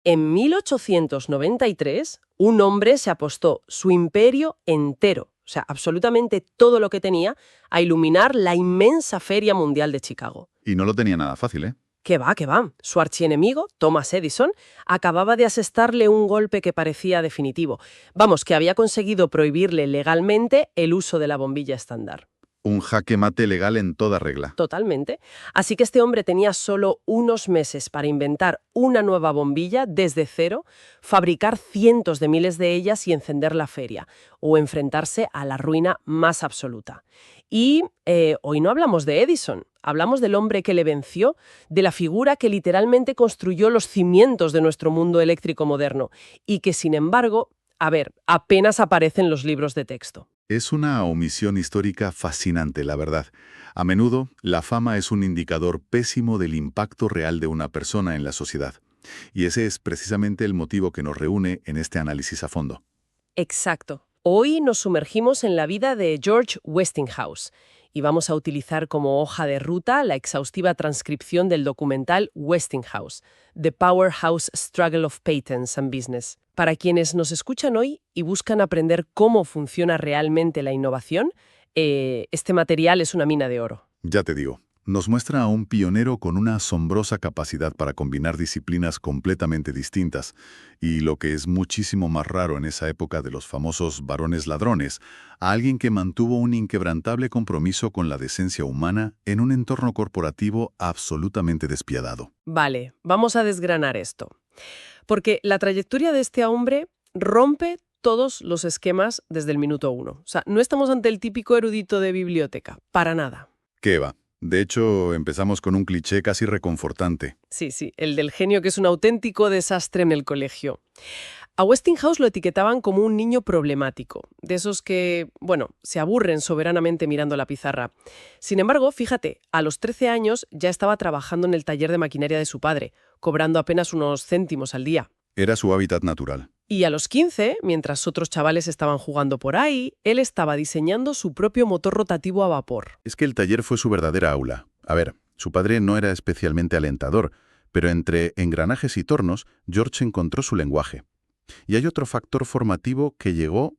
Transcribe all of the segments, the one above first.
En 1893, un hombre se apostó su imperio entero, o sea, absolutamente todo lo que tenía, a iluminar la inmensa Feria Mundial de Chicago. Y no lo tenía nada fácil, ¿eh? Que va, que va. Su archienemigo, Thomas Edison, acababa de asestarle un golpe que parecía definitivo. Vamos, que había conseguido prohibirle legalmente el uso de la bombilla estándar. Un jaque mate legal en toda regla. Totalmente. Así que este hombre tenía solo unos meses para inventar una nueva bombilla desde cero, fabricar cientos de miles de ellas y encender la feria, o enfrentarse a la ruina más absoluta. Y hoy no hablamos de Edison, hablamos del hombre que le venció, de la figura que literalmente construyó los cimientos de nuestro mundo eléctrico moderno y que, sin embargo, apenas aparece en los libros de texto. Es una omisión histórica fascinante, la verdad. A menudo, la fama es un indicador pésimo del impacto real de una persona en la sociedad. Y ese es precisamente el motivo que nos reúne en este análisis a fondo. Exacto. Hoy nos sumergimos en la vida de George Westinghouse y vamos a utilizar como hoja de ruta la exhaustiva transcripción del documental Westinghouse, The Powerhouse Struggle of Patents and Business. Para quienes nos escuchan hoy y buscan aprender cómo funciona realmente la innovación, este material es una mina de oro. Ya te digo, nos muestra a un pionero con una asombrosa capacidad para combinar disciplinas completamente distintas, y lo que es muchísimo más raro en esa época de los famosos varones ladrones, a alguien que mantuvo un inquebrantable compromiso con la decencia humana en un entorno corporativo absolutamente despiadado. Vale, vamos a desgranar esto. Porque la trayectoria de este hombre rompe todos los esquemas desde el minuto uno. O sea, no estamos ante el típico erudito de biblioteca, para nada. ¿Qué va? De hecho, empezamos con un cliché casi reconfortante. Sí, el del genio que es un auténtico desastre en el colegio. A Westinghouse lo etiquetaban como un niño problemático, de esos que, se aburren soberanamente mirando la pizarra. Sin embargo, fíjate, a los 13 años ya estaba trabajando en el taller de maquinaria de su padre, cobrando apenas unos céntimos al día. Era su hábitat natural. Y a los 15, mientras otros chavales estaban jugando por ahí, él estaba diseñando su propio motor rotativo a vapor. Es que el taller fue su verdadera aula. A ver, su padre no era especialmente alentador, pero entre engranajes y tornos, George encontró su lenguaje. Y hay otro factor formativo que llegó,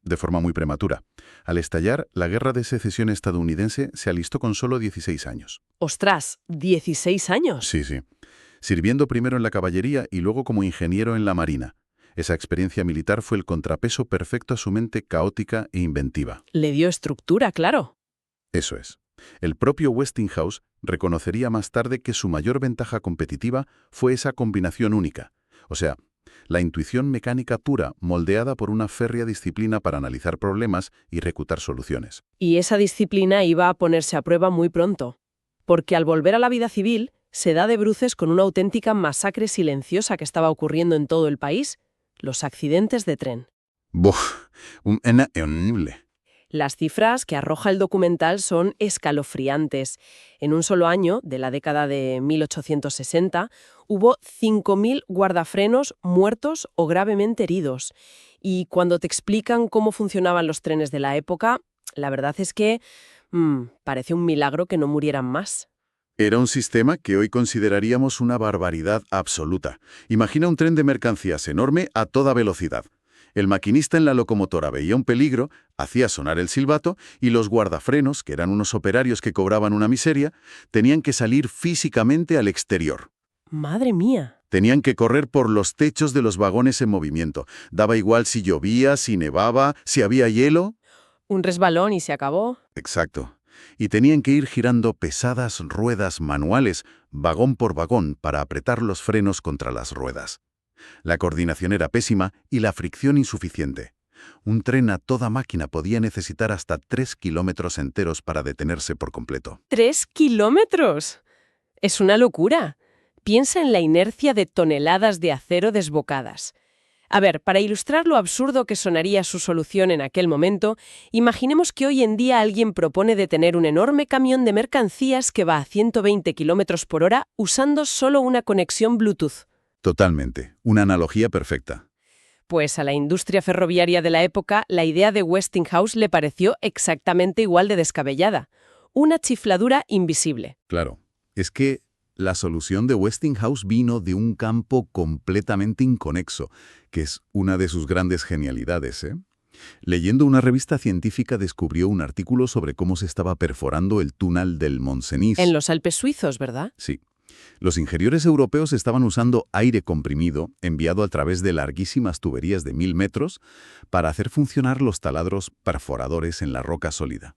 de forma muy prematura. Al estallar la Guerra de Secesión estadounidense, se alistó con solo 16 años. ¡Ostras! ¿16 años? Sí. Sirviendo primero en la caballería y luego como ingeniero en la marina. Esa experiencia militar fue el contrapeso perfecto a su mente caótica e inventiva. Le dio estructura, claro. Eso es. El propio Westinghouse reconocería más tarde que su mayor ventaja competitiva fue esa combinación única. O sea, la intuición mecánica pura, moldeada por una férrea disciplina para analizar problemas y ejecutar soluciones. Y esa disciplina iba a ponerse a prueba muy pronto. Porque al volver a la vida civil, se da de bruces con una auténtica masacre silenciosa que estaba ocurriendo en todo el país: los accidentes de tren. ¡Buf! Horrible. Las cifras que arroja el documental son escalofriantes. En un solo año, de la década de 1860, hubo 5.000 guardafrenos muertos o gravemente heridos. Y cuando te explican cómo funcionaban los trenes de la época, la verdad es que parece un milagro que no murieran más. Era un sistema que hoy consideraríamos una barbaridad absoluta. Imagina un tren de mercancías enorme a toda velocidad. El maquinista en la locomotora veía un peligro, hacía sonar el silbato y los guardafrenos, que eran unos operarios que cobraban una miseria, tenían que salir físicamente al exterior. ¡Madre mía! Tenían que correr por los techos de los vagones en movimiento. Daba igual si llovía, si nevaba, si había hielo. Un resbalón y se acabó. Exacto. Y tenían que ir girando pesadas ruedas manuales, vagón por vagón, para apretar los frenos contra las ruedas. La coordinación era pésima y la fricción insuficiente. Un tren a toda máquina podía necesitar hasta 3 kilómetros enteros para detenerse por completo. ¡3 kilómetros! ¡Es una locura! Piensa en la inercia de toneladas de acero desbocadas. A ver, para ilustrar lo absurdo que sonaría su solución en aquel momento, imaginemos que hoy en día alguien propone detener un enorme camión de mercancías que va a 120 kilómetros por hora usando solo una conexión Bluetooth. Totalmente. Una analogía perfecta. Pues a la industria ferroviaria de la época, la idea de Westinghouse le pareció exactamente igual de descabellada. Una chifladura invisible. Claro. Es que la solución de Westinghouse vino de un campo completamente inconexo, que es una de sus grandes genialidades, ¿eh? Leyendo una revista científica descubrió un artículo sobre cómo se estaba perforando el túnel del Mont-Cenis. En los Alpes suizos, ¿verdad? Sí. Los ingenieros europeos estaban usando aire comprimido enviado a través de larguísimas tuberías de 1000 metros para hacer funcionar los taladros perforadores en la roca sólida.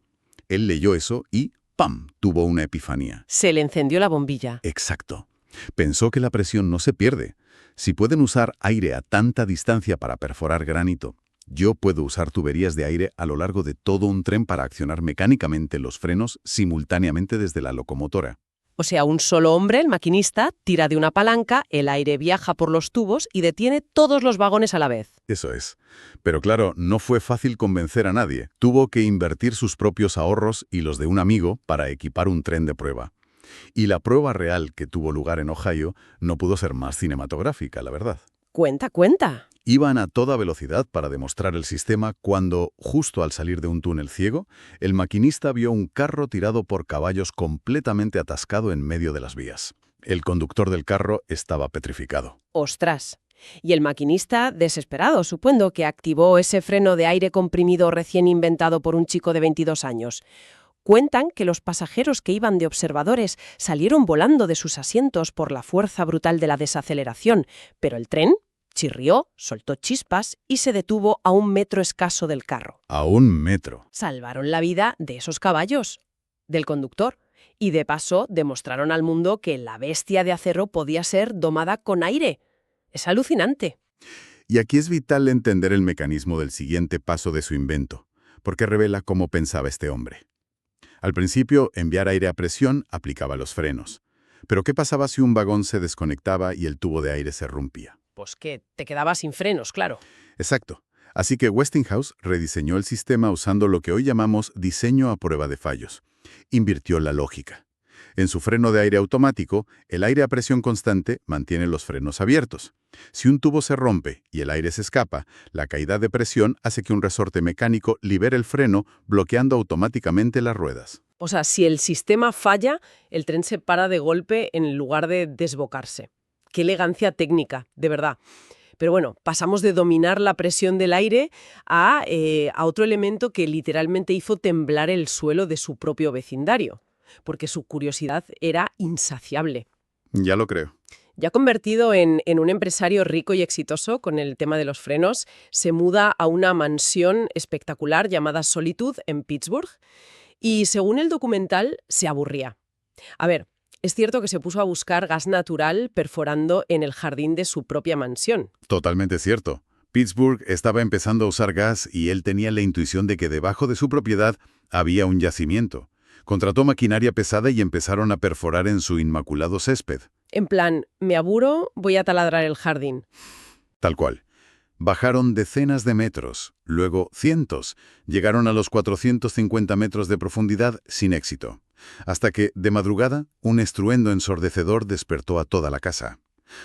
Él leyó eso y ¡pam!, tuvo una epifanía. Se le encendió la bombilla. Exacto. Pensó que la presión no se pierde. Si pueden usar aire a tanta distancia para perforar granito, yo puedo usar tuberías de aire a lo largo de todo un tren para accionar mecánicamente los frenos simultáneamente desde la locomotora. O sea, un solo hombre, el maquinista, tira de una palanca, el aire viaja por los tubos y detiene todos los vagones a la vez. Eso es. Pero claro, no fue fácil convencer a nadie. Tuvo que invertir sus propios ahorros y los de un amigo para equipar un tren de prueba. Y la prueba real que tuvo lugar en Ohio no pudo ser más cinematográfica, la verdad. Cuenta, cuenta. Iban a toda velocidad para demostrar el sistema cuando, justo al salir de un túnel ciego, el maquinista vio un carro tirado por caballos completamente atascado en medio de las vías. El conductor del carro estaba petrificado. ¡Ostras! Y el maquinista, desesperado, supongo que activó ese freno de aire comprimido recién inventado por un chico de 22 años. Cuentan que los pasajeros que iban de observadores salieron volando de sus asientos por la fuerza brutal de la desaceleración, pero el tren chirrió, soltó chispas y se detuvo a 1 metro escaso del carro. A 1 metro. Salvaron la vida de esos caballos, del conductor, y de paso demostraron al mundo que la bestia de acero podía ser domada con aire. Es alucinante. Y aquí es vital entender el mecanismo del siguiente paso de su invento, porque revela cómo pensaba este hombre. Al principio, enviar aire a presión aplicaba los frenos. Pero ¿qué pasaba si un vagón se desconectaba y el tubo de aire se rompía? Pues que te quedabas sin frenos, claro. Exacto. Así que Westinghouse rediseñó el sistema usando lo que hoy llamamos diseño a prueba de fallos. Invirtió la lógica. En su freno de aire automático, el aire a presión constante mantiene los frenos abiertos. Si un tubo se rompe y el aire se escapa, la caída de presión hace que un resorte mecánico libere el freno, bloqueando automáticamente las ruedas. O sea, si el sistema falla, el tren se para de golpe en lugar de desbocarse. Qué elegancia técnica, de verdad. Pero bueno, pasamos de dominar la presión del aire a otro elemento que literalmente hizo temblar el suelo de su propio vecindario, porque su curiosidad era insaciable. Ya lo creo. Ya convertido en un empresario rico y exitoso con el tema de los frenos, se muda a una mansión espectacular llamada Solitude en Pittsburgh y, según el documental, se aburría. A ver, es cierto que se puso a buscar gas natural perforando en el jardín de su propia mansión. Totalmente cierto. Pittsburgh estaba empezando a usar gas y él tenía la intuición de que debajo de su propiedad había un yacimiento. Contrató maquinaria pesada y empezaron a perforar en su inmaculado césped. En plan, me aburro, voy a taladrar el jardín. Tal cual. Bajaron decenas de metros, luego cientos. Llegaron a los 450 metros de profundidad sin éxito. Hasta que, de madrugada, un estruendo ensordecedor despertó a toda la casa.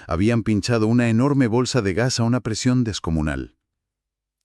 Habían pinchado una enorme bolsa de gas a una presión descomunal.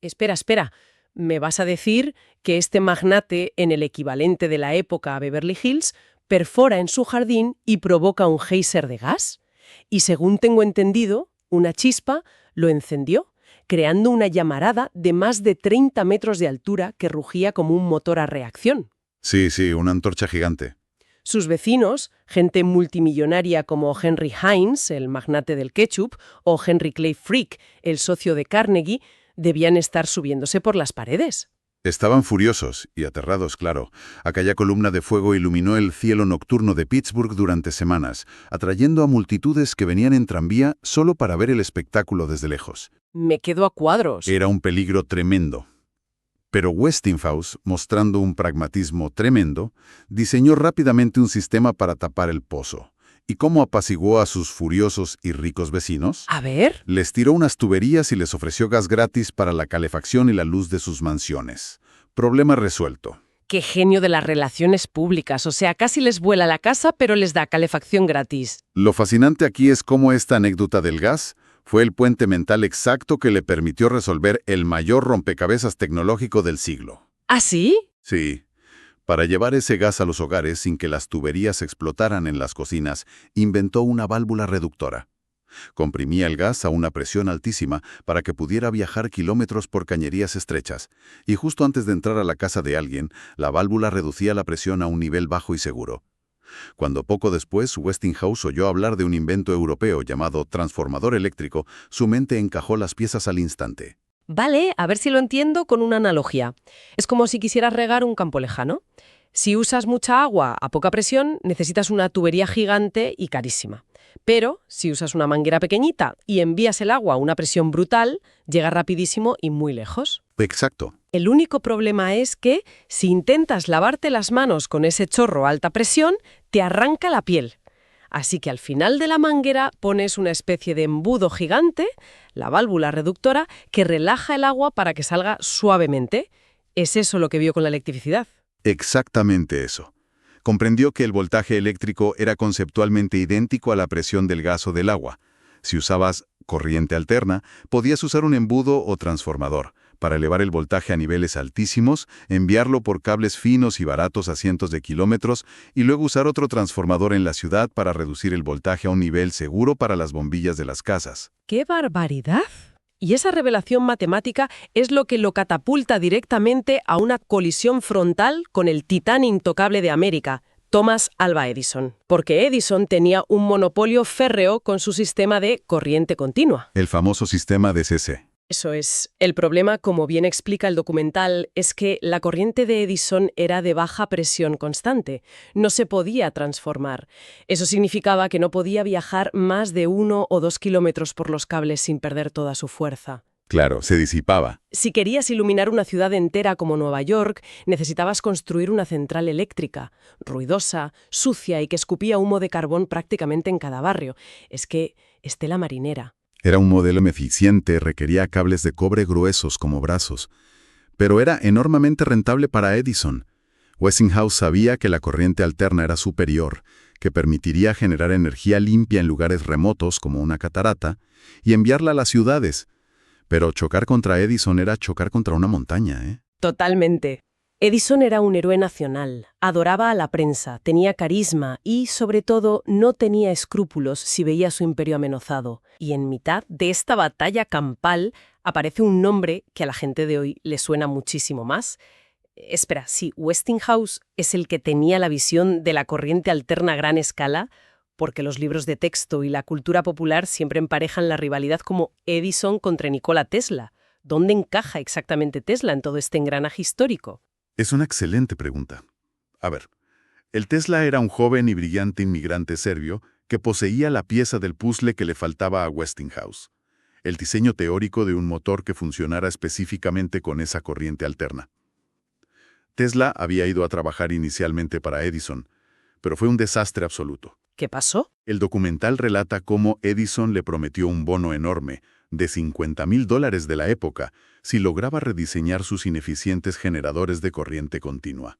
Espera. ¿Me vas a decir que este magnate, en el equivalente de la época a Beverly Hills, perfora en su jardín y provoca un geyser de gas? Y según tengo entendido, una chispa lo encendió, creando una llamarada de más de 30 metros de altura que rugía como un motor a reacción. Sí, una antorcha gigante. Sus vecinos, gente multimillonaria como Henry Heinz, el magnate del ketchup, o Henry Clay Frick, el socio de Carnegie, debían estar subiéndose por las paredes. Estaban furiosos y aterrados, claro. Aquella columna de fuego iluminó el cielo nocturno de Pittsburgh durante semanas, atrayendo a multitudes que venían en tranvía solo para ver el espectáculo desde lejos. Me quedo a cuadros. Era un peligro tremendo. Pero Westinghouse, mostrando un pragmatismo tremendo, diseñó rápidamente un sistema para tapar el pozo. ¿Y cómo apaciguó a sus furiosos y ricos vecinos? A ver. Les tiró unas tuberías y les ofreció gas gratis para la calefacción y la luz de sus mansiones. Problema resuelto. Qué genio de las relaciones públicas. O sea, casi les vuela la casa, pero les da calefacción gratis. Lo fascinante aquí es cómo esta anécdota del gas fue el puente mental exacto que le permitió resolver el mayor rompecabezas tecnológico del siglo. ¿Ah, sí? Sí. Para llevar ese gas a los hogares sin que las tuberías explotaran en las cocinas, inventó una válvula reductora. Comprimía el gas a una presión altísima para que pudiera viajar kilómetros por cañerías estrechas, y justo antes de entrar a la casa de alguien, la válvula reducía la presión a un nivel bajo y seguro. Cuando poco después Westinghouse oyó hablar de un invento europeo llamado transformador eléctrico, su mente encajó las piezas al instante. Vale, a ver si lo entiendo con una analogía. Es como si quisieras regar un campo lejano. Si usas mucha agua a poca presión, necesitas una tubería gigante y carísima. Pero si usas una manguera pequeñita y envías el agua a una presión brutal, llega rapidísimo y muy lejos. Exacto. El único problema es que, si intentas lavarte las manos con ese chorro a alta presión, te arranca la piel. Así que al final de la manguera pones una especie de embudo gigante, la válvula reductora, que relaja el agua para que salga suavemente. ¿Es eso lo que vio con la electricidad? Exactamente eso. Comprendió que el voltaje eléctrico era conceptualmente idéntico a la presión del gas o del agua. Si usabas corriente alterna, podías usar un embudo o transformador para elevar el voltaje a niveles altísimos, enviarlo por cables finos y baratos a cientos de kilómetros y luego usar otro transformador en la ciudad para reducir el voltaje a un nivel seguro para las bombillas de las casas. ¡Qué barbaridad! Y esa revelación matemática es lo que lo catapulta directamente a una colisión frontal con el titán intocable de América, Thomas Alva Edison. Porque Edison tenía un monopolio férreo con su sistema de corriente continua. El famoso sistema de DC. Eso es. El problema, como bien explica el documental, es que la corriente de Edison era de baja presión constante. No se podía transformar. Eso significaba que no podía viajar más de 1 o 2 kilómetros por los cables sin perder toda su fuerza. Claro, se disipaba. Si querías iluminar una ciudad entera como Nueva York, necesitabas construir una central eléctrica, ruidosa, sucia y que escupía humo de carbón prácticamente en cada barrio. Es que estela marinera. Era un modelo eficiente, requería cables de cobre gruesos como brazos, pero era enormemente rentable para Edison. Westinghouse sabía que la corriente alterna era superior, que permitiría generar energía limpia en lugares remotos como una catarata y enviarla a las ciudades. Pero chocar contra Edison era chocar contra una montaña, ¿eh? Totalmente. Edison era un héroe nacional, adoraba a la prensa, tenía carisma y, sobre todo, no tenía escrúpulos si veía su imperio amenazado. Y en mitad de esta batalla campal aparece un nombre que a la gente de hoy le suena muchísimo más. Espera, sí, Westinghouse es el que tenía la visión de la corriente alterna a gran escala, porque los libros de texto y la cultura popular siempre emparejan la rivalidad como Edison contra Nikola Tesla. ¿Dónde encaja exactamente Tesla en todo este engranaje histórico? Es una excelente pregunta. A ver, el Tesla era un joven y brillante inmigrante serbio que poseía la pieza del puzzle que le faltaba a Westinghouse, el diseño teórico de un motor que funcionara específicamente con esa corriente alterna. Tesla había ido a trabajar inicialmente para Edison, pero fue un desastre absoluto. ¿Qué pasó? El documental relata cómo Edison le prometió un bono enorme, de $50,000 de la época, si lograba rediseñar sus ineficientes generadores de corriente continua.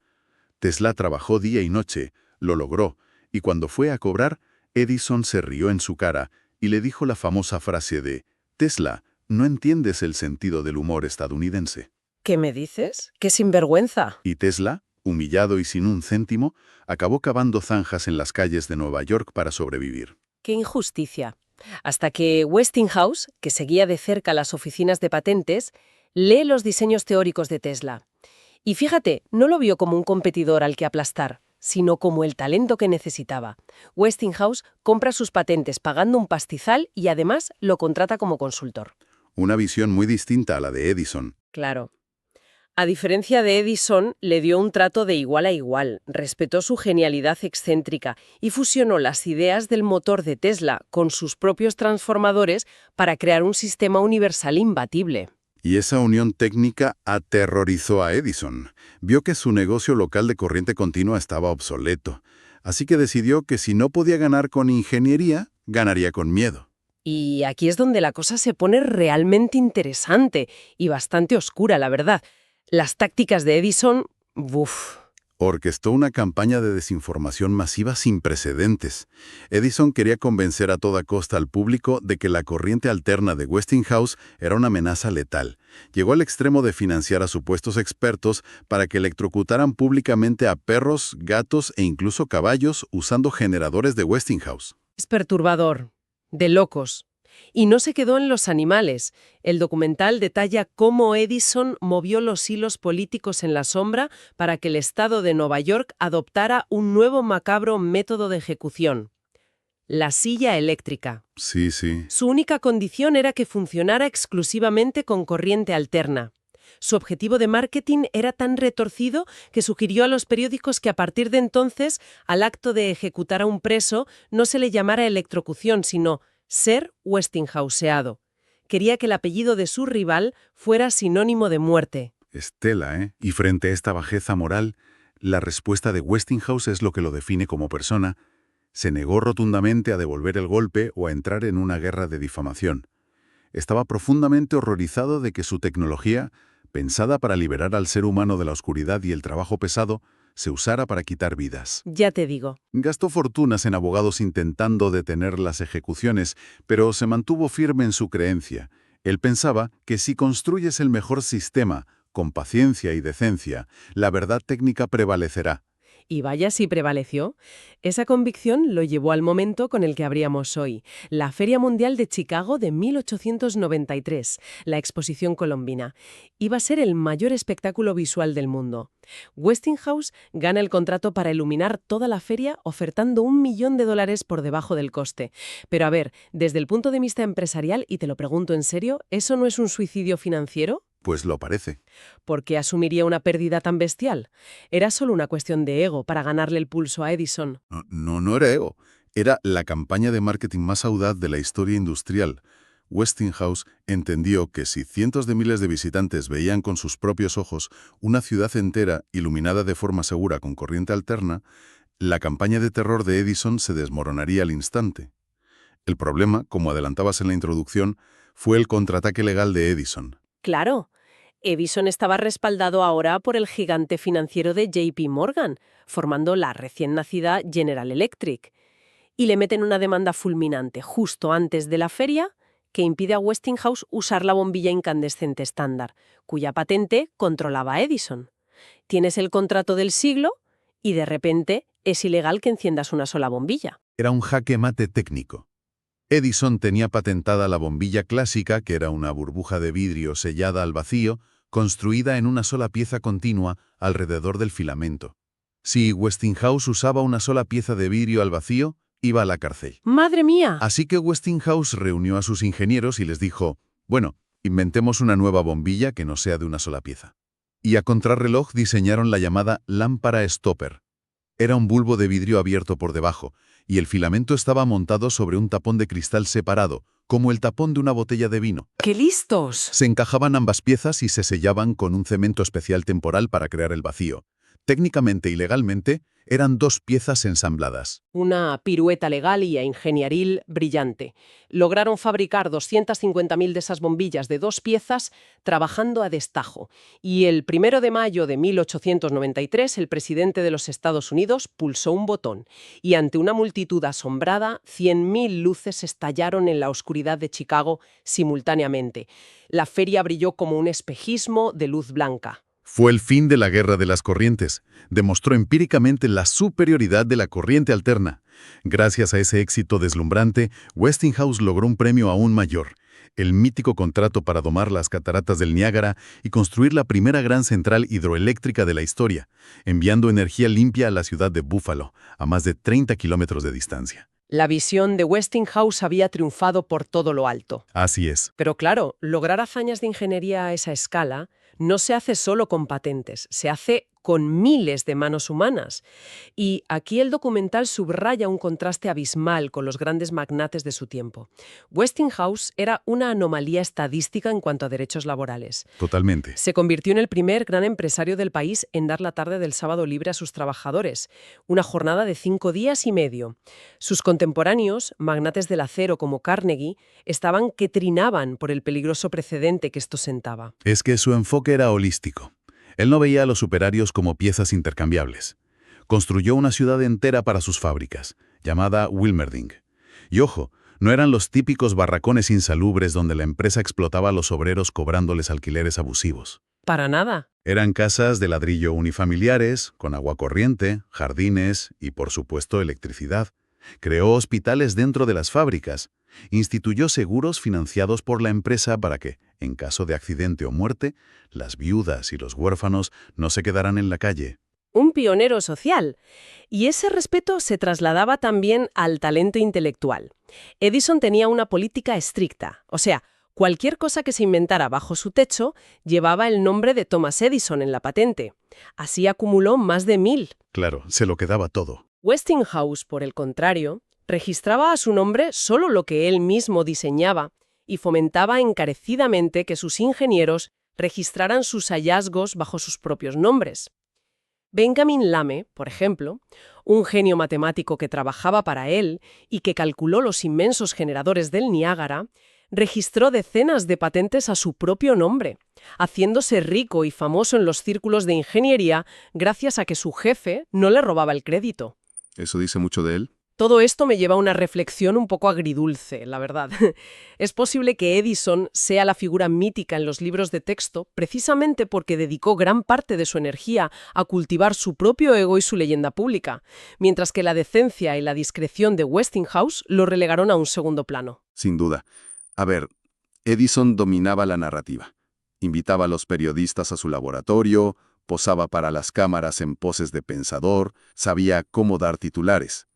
Tesla trabajó día y noche, lo logró, y cuando fue a cobrar, Edison se rió en su cara y le dijo la famosa frase de «Tesla, no entiendes el sentido del humor estadounidense». ¿Qué me dices? ¡Qué sinvergüenza! Y Tesla, humillado y sin un céntimo, acabó cavando zanjas en las calles de Nueva York para sobrevivir. ¡Qué injusticia! Hasta que Westinghouse, que seguía de cerca las oficinas de patentes, lee los diseños teóricos de Tesla. Y fíjate, no lo vio como un competidor al que aplastar, sino como el talento que necesitaba. Westinghouse compra sus patentes pagando un pastizal y además lo contrata como consultor. Una visión muy distinta a la de Edison. Claro. A diferencia de Edison, le dio un trato de igual a igual, respetó su genialidad excéntrica y fusionó las ideas del motor de Tesla con sus propios transformadores para crear un sistema universal imbatible. Y esa unión técnica aterrorizó a Edison. Vio que su negocio local de corriente continua estaba obsoleto, así que decidió que si no podía ganar con ingeniería, ganaría con miedo. Y aquí es donde la cosa se pone realmente interesante y bastante oscura, la verdad. Las tácticas de Edison, ¡buf! Orquestó una campaña de desinformación masiva sin precedentes. Edison quería convencer a toda costa al público de que la corriente alterna de Westinghouse era una amenaza letal. Llegó al extremo de financiar a supuestos expertos para que electrocutaran públicamente a perros, gatos e incluso caballos usando generadores de Westinghouse. Es perturbador, de locos. Y no se quedó en los animales. El documental detalla cómo Edison movió los hilos políticos en la sombra para que el estado de Nueva York adoptara un nuevo macabro método de ejecución: la silla eléctrica. Sí, sí. Su única condición era que funcionara exclusivamente con corriente alterna. Su objetivo de marketing era tan retorcido que sugirió a los periódicos que a partir de entonces, al acto de ejecutar a un preso, no se le llamara electrocución, sino ser Westinghouseado. Quería que el apellido de su rival fuera sinónimo de muerte. Estela, ¿eh? Y frente a esta bajeza moral, la respuesta de Westinghouse es lo que lo define como persona. Se negó rotundamente a devolver el golpe o a entrar en una guerra de difamación. Estaba profundamente horrorizado de que su tecnología, pensada para liberar al ser humano de la oscuridad y el trabajo pesado, se usara para quitar vidas. Ya te digo. Gastó fortunas en abogados intentando detener las ejecuciones, pero se mantuvo firme en su creencia. Él pensaba que si construyes el mejor sistema, con paciencia y decencia, la verdad técnica prevalecerá. Y vaya si prevaleció. Esa convicción lo llevó al momento con el que abríamos hoy, la Feria Mundial de Chicago de 1893, la exposición colombina. Iba a ser el mayor espectáculo visual del mundo. Westinghouse gana el contrato para iluminar toda la feria ofertando $1 millón por debajo del coste. Pero a ver, desde el punto de vista empresarial, y te lo pregunto en serio, ¿eso no es un suicidio financiero? Pues lo parece. ¿Por qué asumiría una pérdida tan bestial? Era solo una cuestión de ego para ganarle el pulso a Edison. No era ego. Era la campaña de marketing más audaz de la historia industrial. Westinghouse entendió que si cientos de miles de visitantes veían con sus propios ojos una ciudad entera iluminada de forma segura con corriente alterna, la campaña de terror de Edison se desmoronaría al instante. El problema, como adelantabas en la introducción, fue el contraataque legal de Edison. Claro, Edison estaba respaldado ahora por el gigante financiero de JP Morgan, formando la recién nacida General Electric. Y le meten una demanda fulminante justo antes de la feria que impide a Westinghouse usar la bombilla incandescente estándar, cuya patente controlaba Edison. Tienes el contrato del siglo y de repente es ilegal que enciendas una sola bombilla. Era un jaque mate técnico. Edison tenía patentada la bombilla clásica, que era una burbuja de vidrio sellada al vacío, construida en una sola pieza continua alrededor del filamento. Si Westinghouse usaba una sola pieza de vidrio al vacío, iba a la cárcel. ¡Madre mía! Así que Westinghouse reunió a sus ingenieros y les dijo, bueno, inventemos una nueva bombilla que no sea de una sola pieza. Y a contrarreloj diseñaron la llamada lámpara stopper. Era un bulbo de vidrio abierto por debajo, y el filamento estaba montado sobre un tapón de cristal separado, como el tapón de una botella de vino. ¡Qué listos! Se encajaban ambas piezas y se sellaban con un cemento especial temporal para crear el vacío. Técnicamente y legalmente, eran dos piezas ensambladas. Una pirueta legal y ingenieril brillante. Lograron fabricar 250.000 de esas bombillas de dos piezas trabajando a destajo. Y el 1 de mayo de 1893, el presidente de los Estados Unidos pulsó un botón. Y ante una multitud asombrada, 100.000 luces estallaron en la oscuridad de Chicago simultáneamente. La feria brilló como un espejismo de luz blanca. Fue el fin de la guerra de las corrientes. Demostró empíricamente la superioridad de la corriente alterna. Gracias a ese éxito deslumbrante, Westinghouse logró un premio aún mayor, el mítico contrato para domar las cataratas del Niágara y construir la primera gran central hidroeléctrica de la historia, enviando energía limpia a la ciudad de Buffalo, a más de 30 kilómetros de distancia. La visión de Westinghouse había triunfado por todo lo alto. Así es. Pero claro, lograr hazañas de ingeniería a esa escala no se hace solo con patentes, se hace con miles de manos humanas. Y aquí el documental subraya un contraste abismal con los grandes magnates de su tiempo. Westinghouse era una anomalía estadística en cuanto a derechos laborales. Totalmente. Se convirtió en el primer gran empresario del país en dar la tarde del sábado libre a sus trabajadores, una jornada de 5 días y medio. Sus contemporáneos, magnates del acero como Carnegie, estaban que trinaban por el peligroso precedente que esto sentaba. Es que su enfoque era holístico. Él no veía a los superarios como piezas intercambiables. Construyó una ciudad entera para sus fábricas, llamada Wilmerding. Y ojo, no eran los típicos barracones insalubres donde la empresa explotaba a los obreros cobrándoles alquileres abusivos. Para nada. Eran casas de ladrillo unifamiliares, con agua corriente, jardines y, por supuesto, electricidad. Creó hospitales dentro de las fábricas. Instituyó seguros financiados por la empresa para que, en caso de accidente o muerte, las viudas y los huérfanos no se quedaran en la calle. Un pionero social. Y ese respeto se trasladaba también al talento intelectual. Edison tenía una política estricta, o sea, cualquier cosa que se inventara bajo su techo llevaba el nombre de Thomas Edison en la patente. Así acumuló más de 1000. Claro, se lo quedaba todo. Westinghouse, por el contrario, registraba a su nombre solo lo que él mismo diseñaba y fomentaba encarecidamente que sus ingenieros registraran sus hallazgos bajo sus propios nombres. Benjamin Lame, por ejemplo, un genio matemático que trabajaba para él y que calculó los inmensos generadores del Niágara, registró decenas de patentes a su propio nombre, haciéndose rico y famoso en los círculos de ingeniería gracias a que su jefe no le robaba el crédito. ¿Eso dice mucho de él? Todo esto me lleva a una reflexión un poco agridulce, la verdad. Es posible que Edison sea la figura mítica en los libros de texto precisamente porque dedicó gran parte de su energía a cultivar su propio ego y su leyenda pública, mientras que la decencia y la discreción de Westinghouse lo relegaron a un segundo plano. Sin duda. A ver, Edison dominaba la narrativa. Invitaba a los periodistas a su laboratorio, posaba para las cámaras en poses de pensador, sabía cómo dar titulares.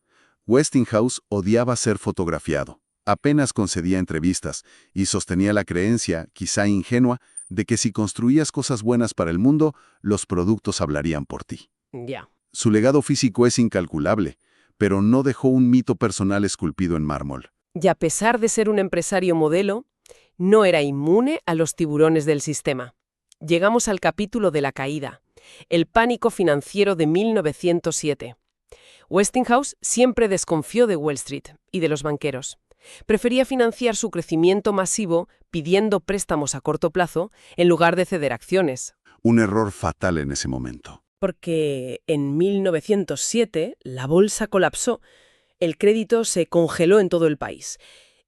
Westinghouse odiaba ser fotografiado. Apenas concedía entrevistas y sostenía la creencia, quizá ingenua, de que si construías cosas buenas para el mundo, los productos hablarían por ti. Ya. Su legado físico es incalculable, pero no dejó un mito personal esculpido en mármol. Y a pesar de ser un empresario modelo, no era inmune a los tiburones del sistema. Llegamos al capítulo de la caída, el pánico financiero de 1907. Westinghouse siempre desconfió de Wall Street y de los banqueros. Prefería financiar su crecimiento masivo pidiendo préstamos a corto plazo en lugar de ceder acciones. Un error fatal en ese momento. Porque en 1907 la bolsa colapsó, el crédito se congeló en todo el país.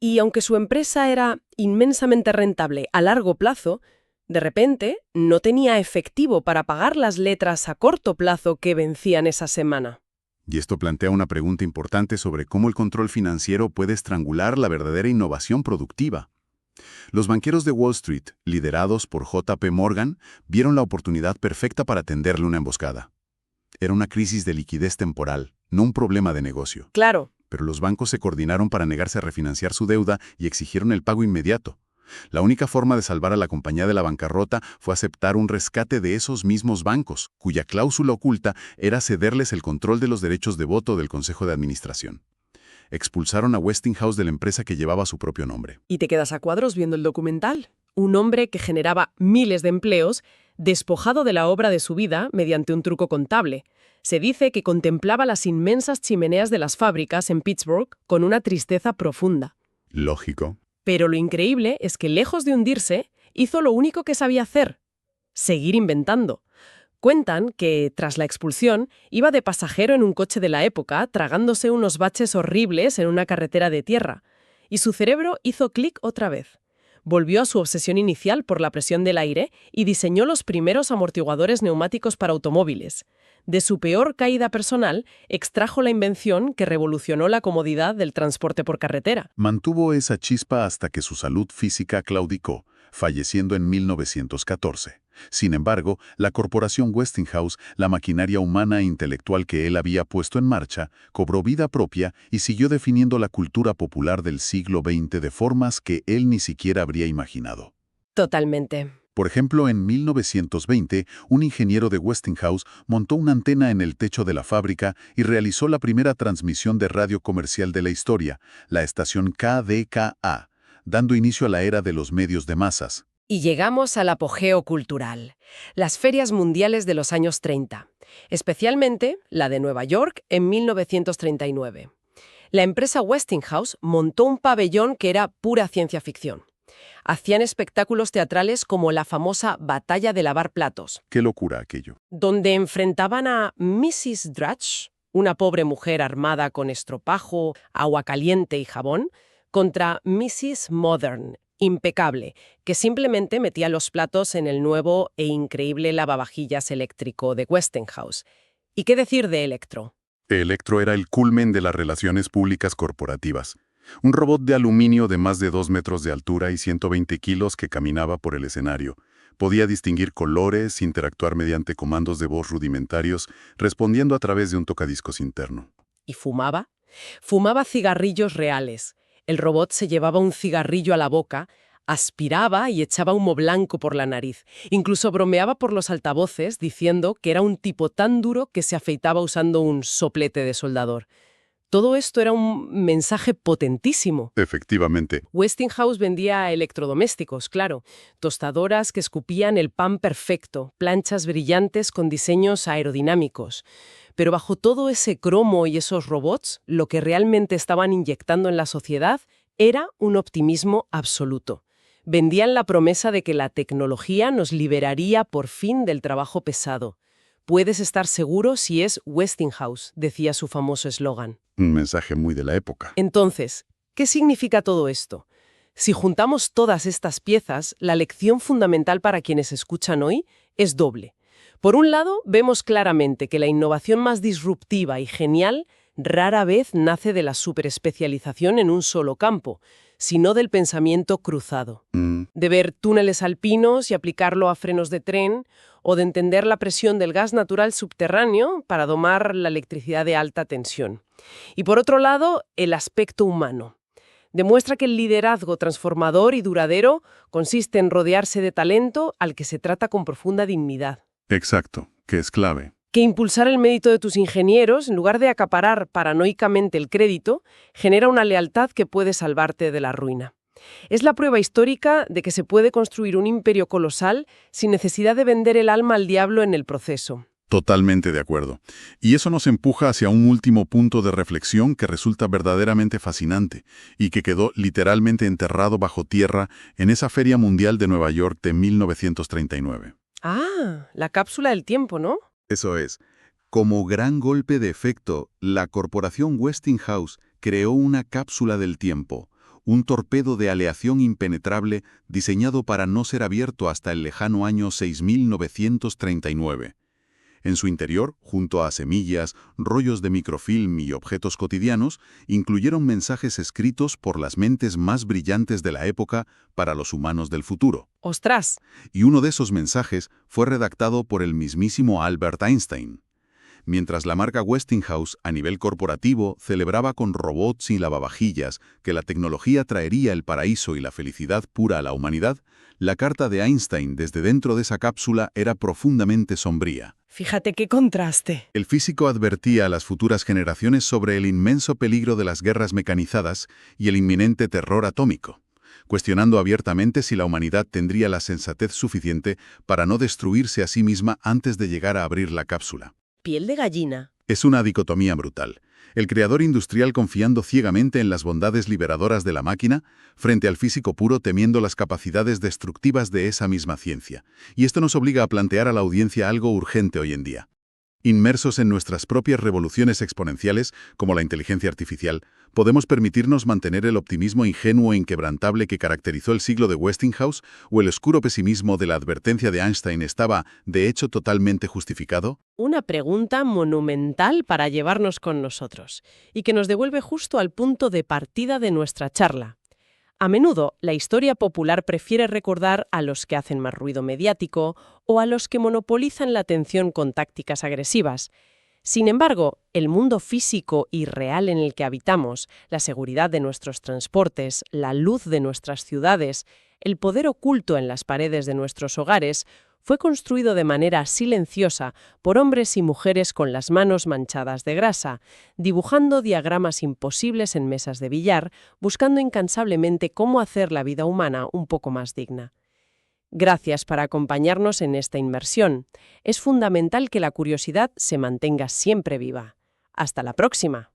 Y aunque su empresa era inmensamente rentable a largo plazo, de repente no tenía efectivo para pagar las letras a corto plazo que vencían esa semana. Y esto plantea una pregunta importante sobre cómo el control financiero puede estrangular la verdadera innovación productiva. Los banqueros de Wall Street, liderados por J.P. Morgan, vieron la oportunidad perfecta para tenderle una emboscada. Era una crisis de liquidez temporal, no un problema de negocio. Claro. Pero los bancos se coordinaron para negarse a refinanciar su deuda y exigieron el pago inmediato. La única forma de salvar a la compañía de la bancarrota fue aceptar un rescate de esos mismos bancos, cuya cláusula oculta era cederles el control de los derechos de voto del Consejo de Administración. Expulsaron a Westinghouse de la empresa que llevaba su propio nombre. Y te quedas a cuadros viendo el documental. Un hombre que generaba miles de empleos, despojado de la obra de su vida mediante un truco contable. Se dice que contemplaba las inmensas chimeneas de las fábricas en Pittsburgh con una tristeza profunda. Lógico. Pero lo increíble es que, lejos de hundirse, hizo lo único que sabía hacer: seguir inventando. Cuentan que, tras la expulsión, iba de pasajero en un coche de la época, tragándose unos baches horribles en una carretera de tierra. Y su cerebro hizo clic otra vez. Volvió a su obsesión inicial por la presión del aire y diseñó los primeros amortiguadores neumáticos para automóviles. De su peor caída personal, extrajo la invención que revolucionó la comodidad del transporte por carretera. Mantuvo esa chispa hasta que su salud física claudicó, falleciendo en 1914. Sin embargo, la corporación Westinghouse, la maquinaria humana e intelectual que él había puesto en marcha, cobró vida propia y siguió definiendo la cultura popular del siglo XX de formas que él ni siquiera habría imaginado. Totalmente. Por ejemplo, en 1920, un ingeniero de Westinghouse montó una antena en el techo de la fábrica y realizó la primera transmisión de radio comercial de la historia, la estación KDKA, dando inicio a la era de los medios de masas. Y llegamos al apogeo cultural, las ferias mundiales de los años 30, especialmente la de Nueva York en 1939. La empresa Westinghouse montó un pabellón que era pura ciencia ficción. Hacían espectáculos teatrales como la famosa Batalla de lavar platos, Qué locura aquello. donde enfrentaban a Mrs. Drudge, una pobre mujer armada con estropajo, agua caliente y jabón, contra Mrs. Modern, impecable, que simplemente metía los platos en el nuevo e increíble lavavajillas eléctrico de Westinghouse. ¿Y qué decir de Electro? Electro era el culmen de las relaciones públicas corporativas. Un robot de aluminio de más de 2 metros de altura y 120 kilos que caminaba por el escenario. Podía distinguir colores, interactuar mediante comandos de voz rudimentarios, respondiendo a través de un tocadiscos interno. ¿Y fumaba? Fumaba cigarrillos reales. El robot se llevaba un cigarrillo a la boca, aspiraba y echaba humo blanco por la nariz. Incluso bromeaba por los altavoces diciendo que era un tipo tan duro que se afeitaba usando un soplete de soldador. Todo esto era un mensaje potentísimo. Efectivamente. Westinghouse vendía electrodomésticos, claro, tostadoras que escupían el pan perfecto, planchas brillantes con diseños aerodinámicos. Pero bajo todo ese cromo y esos robots, lo que realmente estaban inyectando en la sociedad era un optimismo absoluto. Vendían la promesa de que la tecnología nos liberaría por fin del trabajo pesado. Puedes estar seguro si es Westinghouse, decía su famoso eslogan. Un mensaje muy de la época. Entonces, ¿qué significa todo esto? Si juntamos todas estas piezas, la lección fundamental para quienes escuchan hoy es doble. Por un lado, vemos claramente que la innovación más disruptiva y genial rara vez nace de la superespecialización en un solo campo, sino del pensamiento cruzado. De ver túneles alpinos y aplicarlo a frenos de tren, o de entender la presión del gas natural subterráneo para domar la electricidad de alta tensión. Y por otro lado, el aspecto humano. Demuestra que el liderazgo transformador y duradero consiste en rodearse de talento al que se trata con profunda dignidad. Exacto, que es clave. Que impulsar el mérito de tus ingenieros, en lugar de acaparar paranoicamente el crédito, genera una lealtad que puede salvarte de la ruina. Es la prueba histórica de que se puede construir un imperio colosal sin necesidad de vender el alma al diablo en el proceso. Totalmente de acuerdo. Y eso nos empuja hacia un último punto de reflexión que resulta verdaderamente fascinante y que quedó literalmente enterrado bajo tierra en esa Feria Mundial de Nueva York de 1939. Ah, la cápsula del tiempo, ¿no? Eso es. Como gran golpe de efecto, la corporación Westinghouse creó una cápsula del tiempo, un torpedo de aleación impenetrable diseñado para no ser abierto hasta el lejano año 6939. En su interior, junto a semillas, rollos de microfilm y objetos cotidianos, incluyeron mensajes escritos por las mentes más brillantes de la época para los humanos del futuro. ¡Ostras! Y uno de esos mensajes fue redactado por el mismísimo Albert Einstein. Mientras la marca Westinghouse, a nivel corporativo, celebraba con robots y lavavajillas que la tecnología traería el paraíso y la felicidad pura a la humanidad, la carta de Einstein desde dentro de esa cápsula era profundamente sombría. Fíjate qué contraste. El físico advertía a las futuras generaciones sobre el inmenso peligro de las guerras mecanizadas y el inminente terror atómico, cuestionando abiertamente si la humanidad tendría la sensatez suficiente para no destruirse a sí misma antes de llegar a abrir la cápsula. Piel de gallina. Es una dicotomía brutal. El creador industrial confiando ciegamente en las bondades liberadoras de la máquina, frente al físico puro temiendo las capacidades destructivas de esa misma ciencia. Y esto nos obliga a plantear a la audiencia algo urgente hoy en día. Inmersos en nuestras propias revoluciones exponenciales, como la inteligencia artificial, ¿podemos permitirnos mantener el optimismo ingenuo e inquebrantable que caracterizó el siglo de Westinghouse, o el oscuro pesimismo de la advertencia de Einstein estaba, de hecho, totalmente justificado? Una pregunta monumental para llevarnos con nosotros, y que nos devuelve justo al punto de partida de nuestra charla. A menudo, la historia popular prefiere recordar a los que hacen más ruido mediático o a los que monopolizan la atención con tácticas agresivas. Sin embargo, el mundo físico y real en el que habitamos, la seguridad de nuestros transportes, la luz de nuestras ciudades, el poder oculto en las paredes de nuestros hogares, fue construido de manera silenciosa por hombres y mujeres con las manos manchadas de grasa, dibujando diagramas imposibles en mesas de billar, buscando incansablemente cómo hacer la vida humana un poco más digna. Gracias por acompañarnos en esta inmersión. Es fundamental que la curiosidad se mantenga siempre viva. Hasta la próxima.